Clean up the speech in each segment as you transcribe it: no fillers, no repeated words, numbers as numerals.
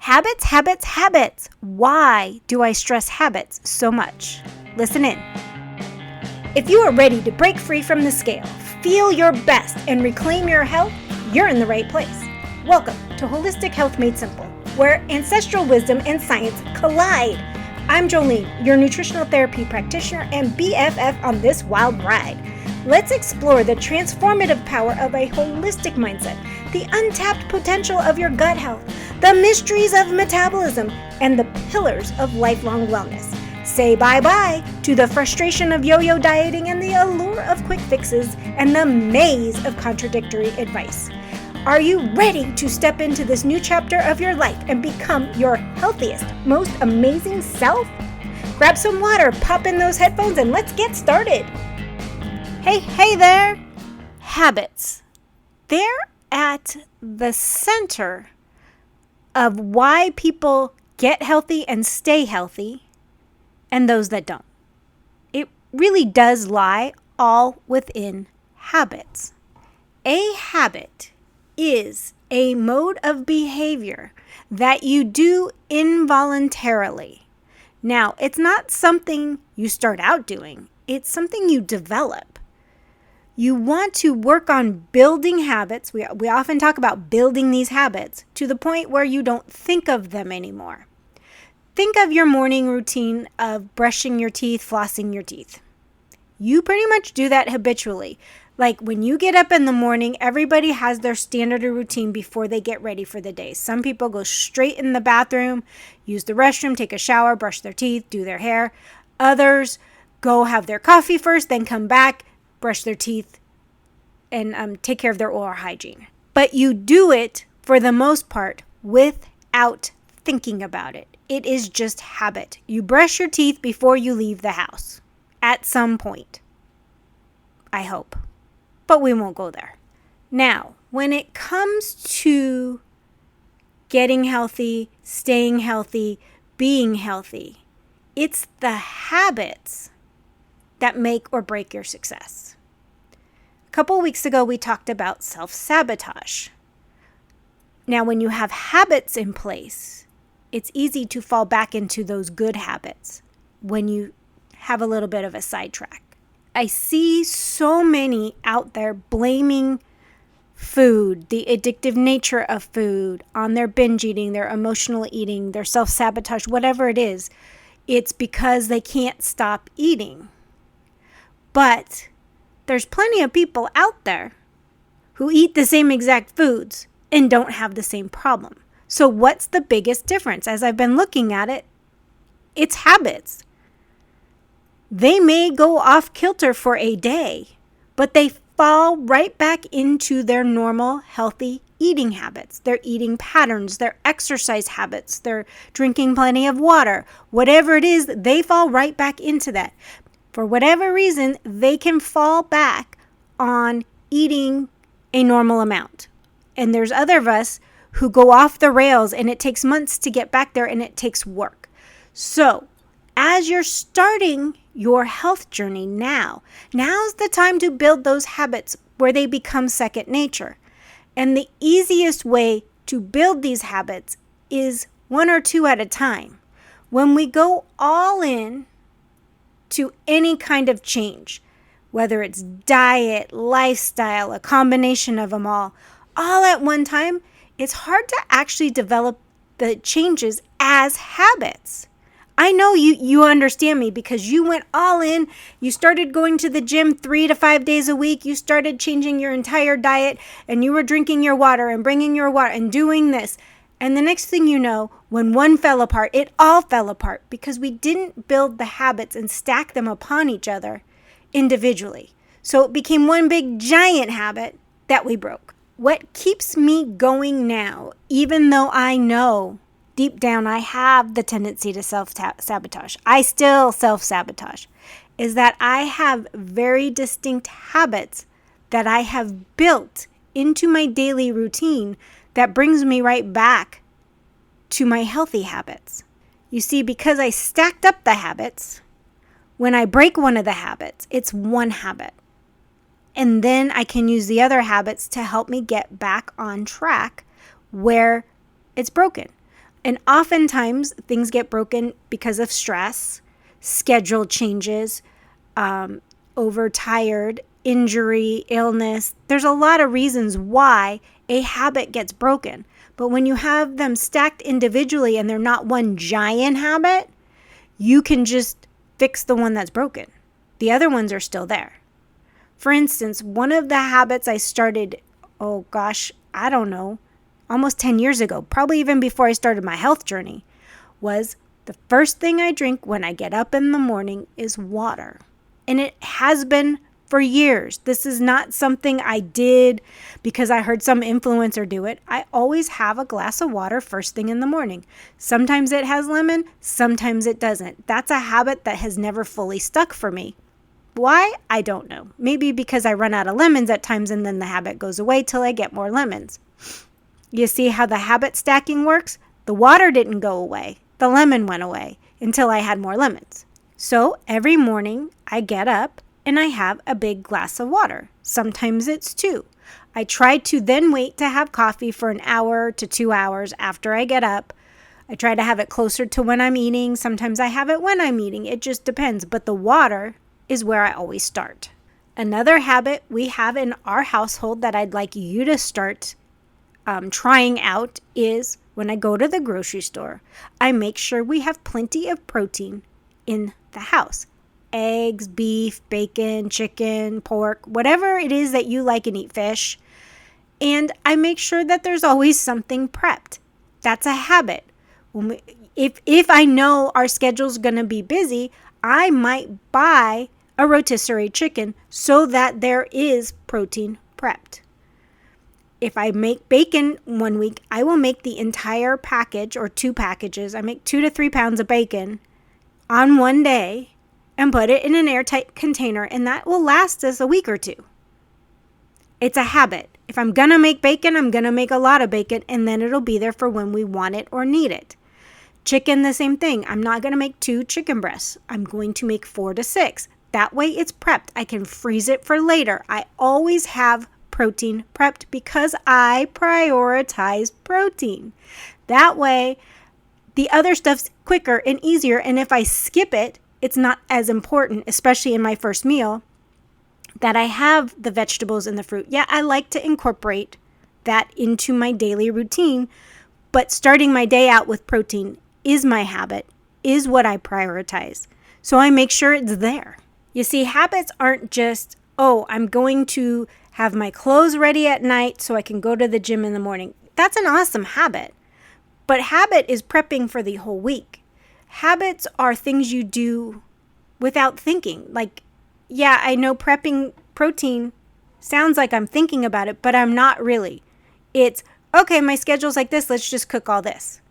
Habits, habits, habits. Why do I stress habits so much? Listen in. If you are ready to break free from the scale, feel your best, and reclaim your health, you're in the right place. Welcome to Holistic Health Made Simple, where ancestral wisdom and science collide. I'm Jolene, your nutritional therapy practitioner and BFF on this wild ride. Let's explore the transformative power of a holistic mindset, the untapped potential of your gut health, the mysteries of metabolism, and the pillars of lifelong wellness. Say bye-bye to the frustration of yo-yo dieting and the allure of quick fixes and the maze of contradictory advice. Are you ready to step into this new chapter of your life and become your healthiest, most amazing self? Grab some water, pop in those headphones, and let's get started. Hey there! Habits. They're at the center of why people get healthy and stay healthy, and those that don't. It really does lie all within habits. A habit is a mode of behavior that you do involuntarily. Now, it's not something you start out doing. It's something you develop. You want to work on building habits. We often talk about building these habits to the point where you don't think of them anymore. Think of your morning routine of brushing your teeth, flossing your teeth. You pretty much do that habitually. Like when you get up in the morning, everybody has their standard routine before they get ready for the day. Some people go straight in the bathroom, use the restroom, take a shower, brush their teeth, do their hair. Others go have their coffee first, then come back, brush their teeth, and take care of their oral hygiene. But you do it, for the most part, without thinking about it. It is just habit. You brush your teeth before you leave the house. At some point. I hope. But we won't go there. Now, when it comes to getting healthy, staying healthy, being healthy, it's the habits that make or break your success. A couple weeks ago, we talked about self-sabotage. Now, when you have habits in place, it's easy to fall back into those good habits when you have a little bit of a sidetrack. I see so many out there blaming food, the addictive nature of food, on their binge eating, their emotional eating, their self-sabotage, whatever it is. It's because they can't stop eating. But there's plenty of people out there who eat the same exact foods and don't have the same problem. So what's the biggest difference? As I've been looking at it, it's habits. They may go off kilter for a day, but they fall right back into their normal, healthy eating habits, their eating patterns, their exercise habits, their drinking plenty of water. Whatever it is, they fall right back into that. For whatever reason, they can fall back on eating a normal amount. And there's other of us who go off the rails, and it takes months to get back there, and it takes work. So, as you're starting your health journey now's the time to build those habits where they become second nature. And the easiest way to build these habits is one or two at a time. When we go all in to any kind of change, whether it's diet, lifestyle, a combination of them all at one time, it's hard to actually develop the changes as habits. I know you understand me because you went all in. You started going to the gym 3 to 5 days a week. You started changing your entire diet, and you were drinking your water and bringing your water and doing this. And the next thing you know, when one fell apart, it all fell apart because we didn't build the habits and stack them upon each other individually. So it became one big giant habit that we broke. What keeps me going now, even though I know deep down I have the tendency to self-sabotage, I still self-sabotage, is that I have very distinct habits that I have built into my daily routine that brings me right back to my healthy habits. You see, because I stacked up the habits, when I break one of the habits, it's one habit. And then I can use the other habits to help me get back on track where it's broken. And oftentimes things get broken because of stress, schedule changes, overtired, injury, illness. There's a lot of reasons why a habit gets broken. But when you have them stacked individually and they're not one giant habit, you can just fix the one that's broken. The other ones are still there. For instance, one of the habits I started, almost 10 years ago, probably even before I started my health journey, was the first thing I drink when I get up in the morning is water. And it has been for years. This is not something I did because I heard some influencer do it. I always have a glass of water first thing in the morning. Sometimes it has lemon, sometimes it doesn't. That's a habit that has never fully stuck for me. Why? I don't know. Maybe because I run out of lemons at times and then the habit goes away till I get more lemons. You see how the habit stacking works? The water didn't go away. The lemon went away until I had more lemons. So every morning I get up and I have a big glass of water. Sometimes it's 2. I try to then wait to have coffee for an hour to 2 hours after I get up. I try to have it closer to when I'm eating. Sometimes I have it when I'm eating. It just depends. But the water is where I always start. Another habit we have in our household that I'd like you to start trying out is when I go to the grocery store, I make sure we have plenty of protein in the house. Eggs, beef, bacon, chicken, pork, whatever it is that you like and eat, fish. And I make sure that there's always something prepped. That's a habit. If I know our schedule's going to be busy, I might buy a rotisserie chicken so that there is protein prepped. If I make bacon one week, I will make the entire package or 2 packages. I make 2 to 3 pounds of bacon on one day and put it in an airtight container, and that will last us a week or 2. It's a habit. If I'm going to make bacon, I'm going to make a lot of bacon, and then it'll be there for when we want it or need it. Chicken, the same thing. I'm not going to make 2 chicken breasts. I'm going to make 4 to 6. That way it's prepped. I can freeze it for later. I always have protein prepped because I prioritize protein. That way the other stuff's quicker and easier, and if I skip it, it's not as important, especially in my first meal, that I have the vegetables and the fruit. Yeah, I like to incorporate that into my daily routine, but starting my day out with protein is my habit, is what I prioritize. So I make sure it's there. You see, habits aren't just, I'm going to have my clothes ready at night so I can go to the gym in the morning. That's an awesome habit. But habit is prepping for the whole week. Habits are things you do without thinking. Like, yeah, I know prepping protein sounds like I'm thinking about it, but I'm not really. It's, okay, my schedule's like this, let's just cook all this.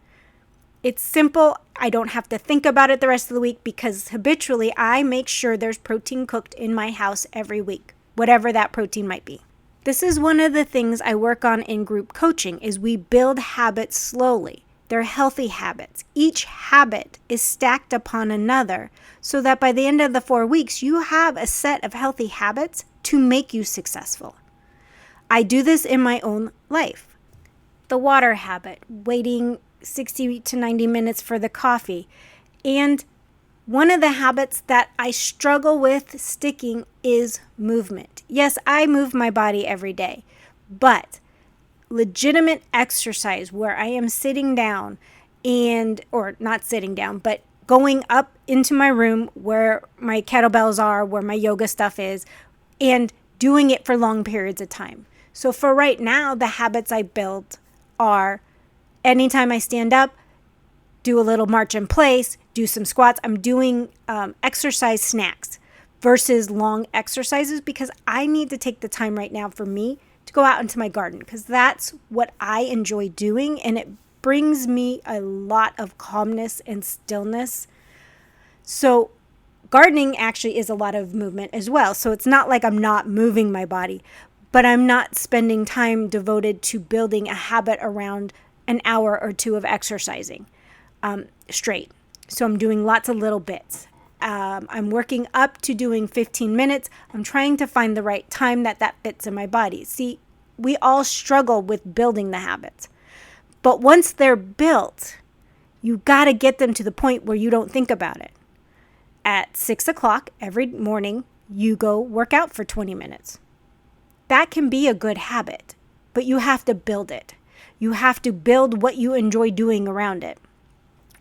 It's simple. I don't have to think about it the rest of the week because habitually I make sure there's protein cooked in my house every week, whatever that protein might be. This is one of the things I work on in group coaching is we build habits slowly. They're healthy habits. Each habit is stacked upon another so that by the end of the 4 weeks, you have a set of healthy habits to make you successful. I do this in my own life. The water habit, waiting 60 to 90 minutes for the coffee. And one of the habits that I struggle with sticking is movement. Yes, I move my body every day, but legitimate exercise where I am sitting down or not sitting down, but going up into my room where my kettlebells are, where my yoga stuff is, and doing it for long periods of time. So for right now, the habits I build are anytime I stand up, do a little march in place, do some squats. I'm doing exercise snacks versus long exercises because I need to take the time right now for me to go out into my garden because that's what I enjoy doing and it brings me a lot of calmness and stillness. So gardening actually is a lot of movement as well. So it's not like I'm not moving my body, but I'm not spending time devoted to building a habit around an hour or 2 of exercising straight. So I'm doing lots of little bits. I'm working up to doing 15 minutes. I'm trying to find the right time that fits in my body. See, we all struggle with building the habits. But once they're built, You got to get them to the point where you don't think about it. At 6 o'clock every morning, you go work out for 20 minutes. That can be a good habit, but you have to build it. You have to build what you enjoy doing around it.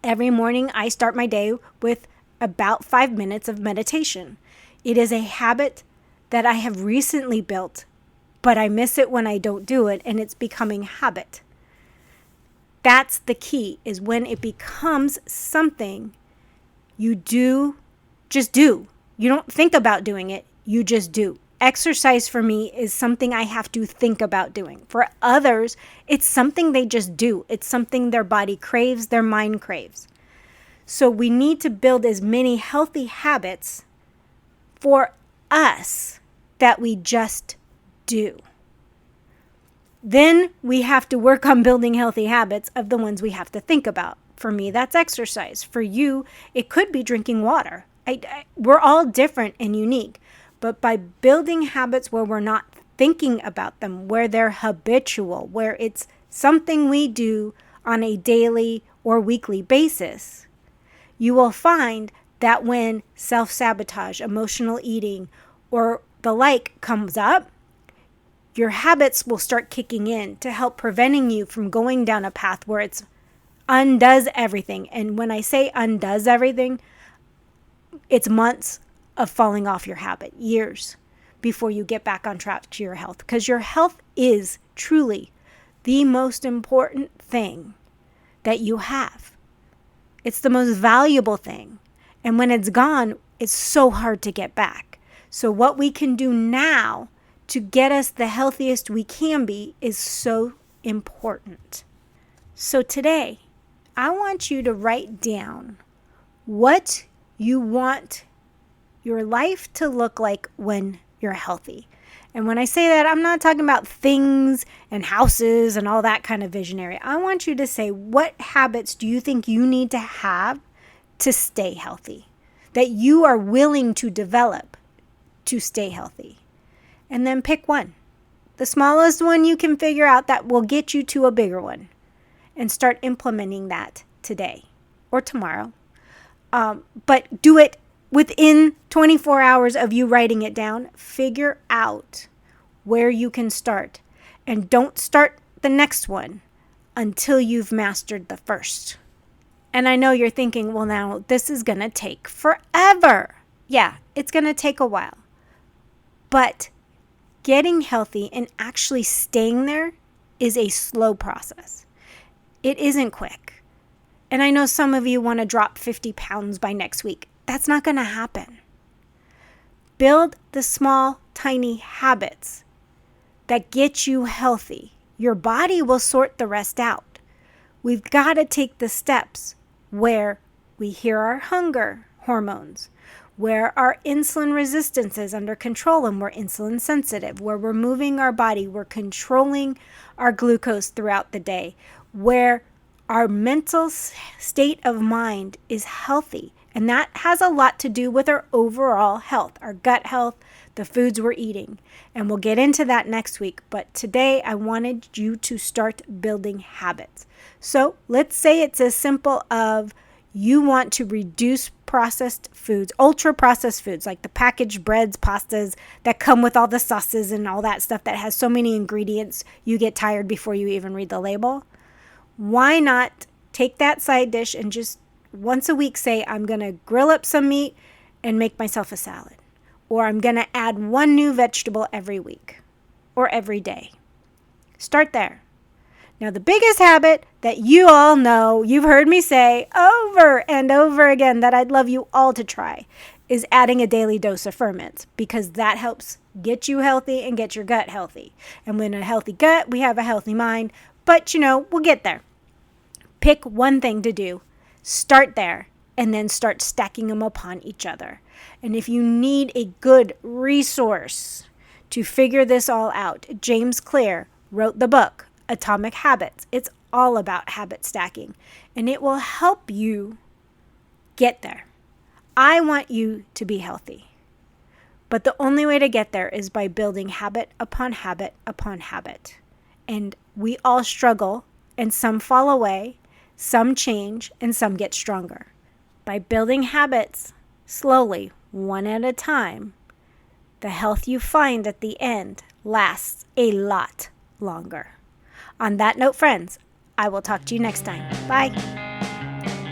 Every morning, I start my day with about 5 minutes of meditation. It is a habit that I have recently built, but I miss it when I don't do it, and it's becoming habit. That's the key, is when it becomes something you do, just do. You don't think about doing it, you just do. Exercise for me is something I have to think about doing. For others, it's something they just do. It's something their body craves, their mind craves. So we need to build as many healthy habits for us that we just do. Then we have to work on building healthy habits of the ones we have to think about. For me, that's exercise. For you, it could be drinking water. We're all different and unique. But by building habits where we're not thinking about them, where they're habitual, where it's something we do on a daily or weekly basis, you will find that when self-sabotage, emotional eating, or the like comes up, your habits will start kicking in to help preventing you from going down a path where it's undoes everything. And when I say undoes everything, it's months of falling off your habit, years before you get back on track to your health. Because your health is truly the most important thing that you have. It's the most valuable thing. And when it's gone, it's so hard to get back. So what we can do now to get us the healthiest we can be is so important. So today, I want you to write down what you want your life to look like when you're healthy. And when I say that, I'm not talking about things and houses and all that kind of visionary. I want you to say, what habits do you think you need to have to stay healthy, that you are willing to develop to stay healthy? And then pick one, the smallest one you can figure out that will get you to a bigger one, and start implementing that today or tomorrow. But do it within 24 hours of you writing it down. Figure out where you can start, and don't start the next one until you've mastered the first. And I know you're thinking, well, now this is going to take forever. Yeah, it's going to take a while. But getting healthy and actually staying there is a slow process. It isn't quick. And I know some of you want to drop 50 pounds by next week. That's not going to happen. Build the small, tiny habits that get you healthy. Your body will sort the rest out. We've got to take the steps where we hear our hunger hormones, where our insulin resistance is under control and we're insulin sensitive, where we're moving our body, we're controlling our glucose throughout the day, where our mental state of mind is healthy. And that has a lot to do with our overall health, our gut health, the foods we're eating. And we'll get into that next week. But today I wanted you to start building habits. So let's say it's as simple of you want to reduce processed foods, ultra processed foods, like the packaged breads, pastas that come with all the sauces and all that stuff that has so many ingredients you get tired before you even read the label. Why not take that side dish and just once a week say, I'm going to grill up some meat and make myself a salad. Or I'm going to add one new vegetable every week or every day. Start there. Now, the biggest habit that you all know, you've heard me say over and over again that I'd love you all to try, is adding a daily dose of ferments, because that helps get you healthy and get your gut healthy. And when a healthy gut, we have a healthy mind. But, we'll get there. Pick one thing to do. Start there, and then start stacking them upon each other. And if you need a good resource to figure this all out, James Clear wrote the book, Atomic Habits. It's all about habit stacking, and it will help you get there. I want you to be healthy, but the only way to get there is by building habit upon habit upon habit. And we all struggle, and some fall away. Some change and some get stronger. By building habits slowly, one at a time, the health you find at the end lasts a lot longer. On that note, friends, I will talk to you next time. Bye.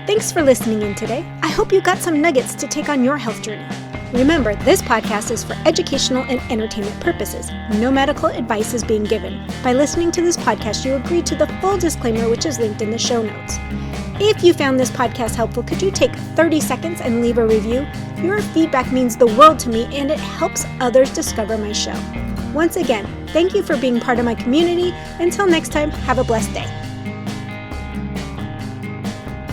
Thanks for listening in today. I hope you got some nuggets to take on your health journey. Remember, this podcast is for educational and entertainment purposes. No medical advice is being given. By listening to this podcast, you agree to the full disclaimer, which is linked in the show notes. If you found this podcast helpful, could you take 30 seconds and leave a review? Your feedback means the world to me, and it helps others discover my show. Once again, thank you for being part of my community. Until next time, have a blessed day.